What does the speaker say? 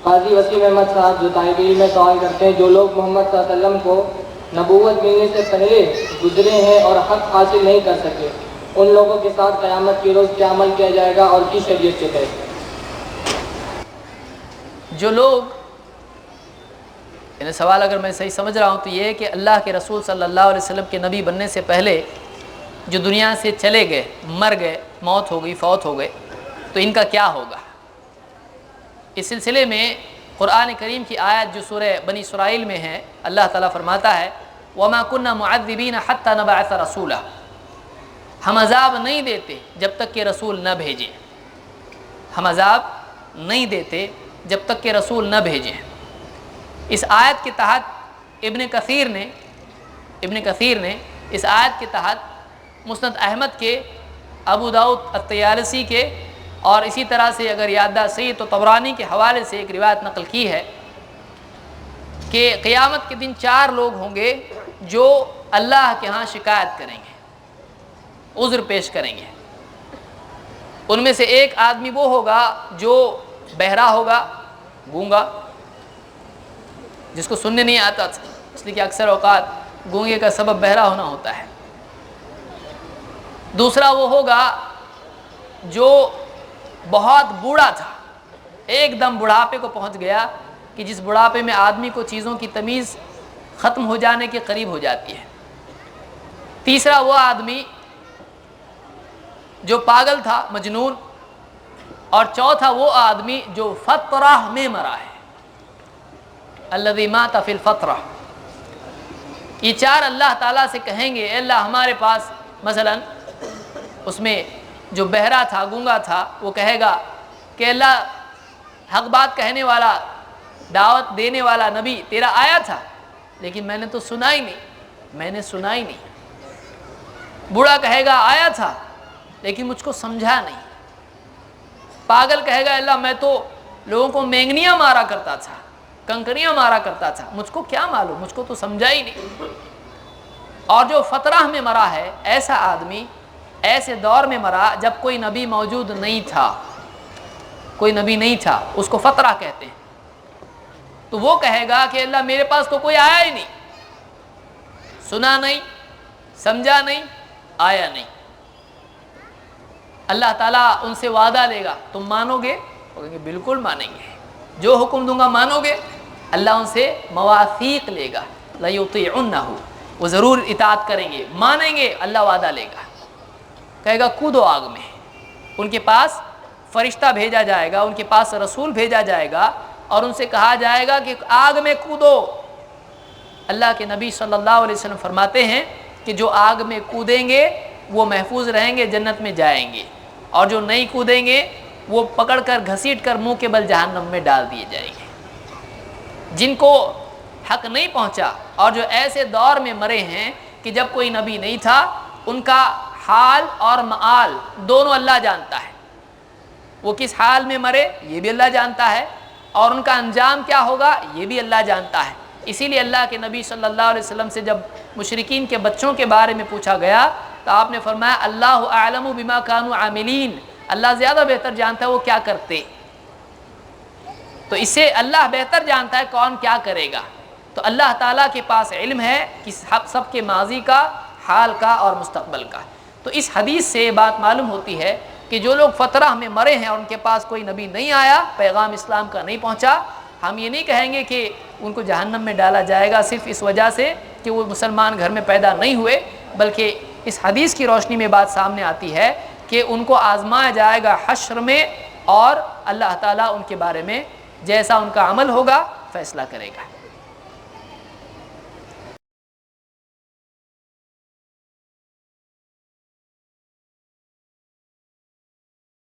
قاضی وسیم احمد صاحب جو طالب علم میں سوال کرتے ہیں، جو لوگ محمد صلی اللہ علیہ وسلم کو نبوت ملنے سے پہلے گزرے ہیں اور حق حاصل نہیں کر سکے، ان لوگوں کے ساتھ قیامت کے روز کیا عمل کیا جائے گا اور کس شریعت کے تحت؟ جو لوگ، یعنی سوال اگر میں صحیح سمجھ رہا ہوں تو یہ ہے کہ اللہ کے رسول صلی اللہ علیہ وسلم کے نبی بننے سے پہلے جو دنیا سے چلے گئے، مر گئے، موت ہو گئی، فوت ہو گئے، تو ان کا کیا ہوگا؟ اس سلسلے میں قرآن کریم کی آیت جو سورہ بنی اسرائیل میں ہے، اللہ تعالیٰ فرماتا ہے وَمَا كُنَّا مُعَذِّبِينَ حَتَّى نَبْعَثَ رَسُولًا، ہم عذاب نہیں دیتے جب تک کہ رسول نہ بھیجیں، ہم عذاب نہیں دیتے جب تک کہ رسول نہ بھیجیں۔ اس آیت کے تحت ابن کثیر نے اس آیت کے تحت مسند احمد کے، ابو داؤد الطیالسی کے، اور اسی طرح سے اگر یادداشت صحیح تو طبرانی کے حوالے سے ایک روایت نقل کی ہے کہ قیامت کے دن 4 لوگ ہوں گے جو اللہ کے ہاں شکایت کریں گے، عذر پیش کریں گے۔ ان میں سے ایک آدمی وہ ہوگا جو بہرا ہوگا، گونگا، جس کو سننے نہیں آتا، اس لیے کہ اکثر اوقات گونگے کا سبب بہرا ہونا ہوتا ہے۔ دوسرا وہ ہوگا جو بہت بوڑھا تھا، ایک دم بڑھاپے کو پہنچ گیا کہ جس بڑھاپے میں آدمی کو چیزوں کی تمیز ختم ہو جانے کے قریب ہو جاتی ہے۔ تیسرا وہ آدمی جو پاگل تھا، مجنون، اور چوتھا وہ آدمی جو فترہ میں مرا ہے، الذی مات فی الفترہ۔ یہ 4 اللہ تعالیٰ سے کہیں گے اے اللہ ہمارے پاس، مثلا اس میں جو بہرا تھا، گونگا تھا، وہ کہے گا کہ اللہ حق بات کہنے والا، دعوت دینے والا نبی تیرا آیا تھا لیکن میں نے تو سنا ہی نہیں۔ بوڑھا کہے گا آیا تھا لیکن مجھ کو سمجھا نہیں۔ پاگل کہے گا اللہ میں تو لوگوں کو مینگنیاں مارا کرتا تھا، کنکریاں مارا کرتا تھا، مجھ کو کیا معلوم، مجھ کو تو سمجھا ہی نہیں۔ اور جو فترہ میں مرا ہے، ایسا آدمی ایسے دور میں مرا جب کوئی نبی موجود نہیں تھا، اس کو فترہ کہتے ہیں۔ تو وہ کہے گا کہ اللہ میرے پاس تو کوئی آیا ہی نہیں، سنا نہیں، سمجھا نہیں، آیا نہیں۔ اللہ تعالیٰ ان سے وعدہ لے گا تم مانو گے؟ وہ کہیں گے بالکل مانیں گے، جو حکم دوں گا مانو گے؟ اللہ ان سے مواثیق لے گا، لَيُطِيعُنَّهُ، وہ ضرور اطاعت کریں گے، مانیں گے۔ اللہ وعدہ لے گا، کہے گا کودو آگ میں۔ ان کے پاس فرشتہ بھیجا جائے گا، ان کے پاس رسول بھیجا جائے گا اور ان سے کہا جائے گا کہ آگ میں کودو۔ اللہ کے نبی صلی اللہ علیہ وسلم فرماتے ہیں کہ جو آگ میں کودیں گے وہ محفوظ رہیں گے، جنت میں جائیں گے، اور جو نہیں کودیں گے وہ پکڑ کر گھسیٹ کر منہ کے بل جہنم میں ڈال دیے جائیں گے۔ جن کو حق نہیں پہنچا اور جو ایسے دور میں مرے ہیں کہ جب کوئی نبی نہیں تھا، ان کا حال اور معال دونوں اللہ جانتا ہے۔ وہ کس حال میں مرے یہ بھی اللہ جانتا ہے، اور ان کا انجام کیا ہوگا یہ بھی اللہ جانتا ہے۔ اسی لیے اللہ کے نبی صلی اللہ علیہ وسلم سے جب مشرکین کے بچوں کے بارے میں پوچھا گیا تو آپ نے فرمایا اللہ اعلم بما كانوا عاملین، اللہ زیادہ بہتر جانتا ہے وہ کیا کرتے۔ تو اس سے اللہ بہتر جانتا ہے کون کیا کرے گا۔ تو اللہ تعالیٰ کے پاس علم ہے کہ سب کے ماضی کا، حال کا اور مستقبل کا۔ تو اس حدیث سے یہ بات معلوم ہوتی ہے کہ جو لوگ فترہ میں مرے ہیں اور ان کے پاس کوئی نبی نہیں آیا، پیغام اسلام کا نہیں پہنچا، ہم یہ نہیں کہیں گے کہ ان کو جہنم میں ڈالا جائے گا صرف اس وجہ سے کہ وہ مسلمان گھر میں پیدا نہیں ہوئے، بلکہ اس حدیث کی روشنی میں بات سامنے آتی ہے کہ ان کو آزمایا جائے گا حشر میں، اور اللہ تعالیٰ ان کے بارے میں جیسا ان کا عمل ہوگا فیصلہ کرے گا۔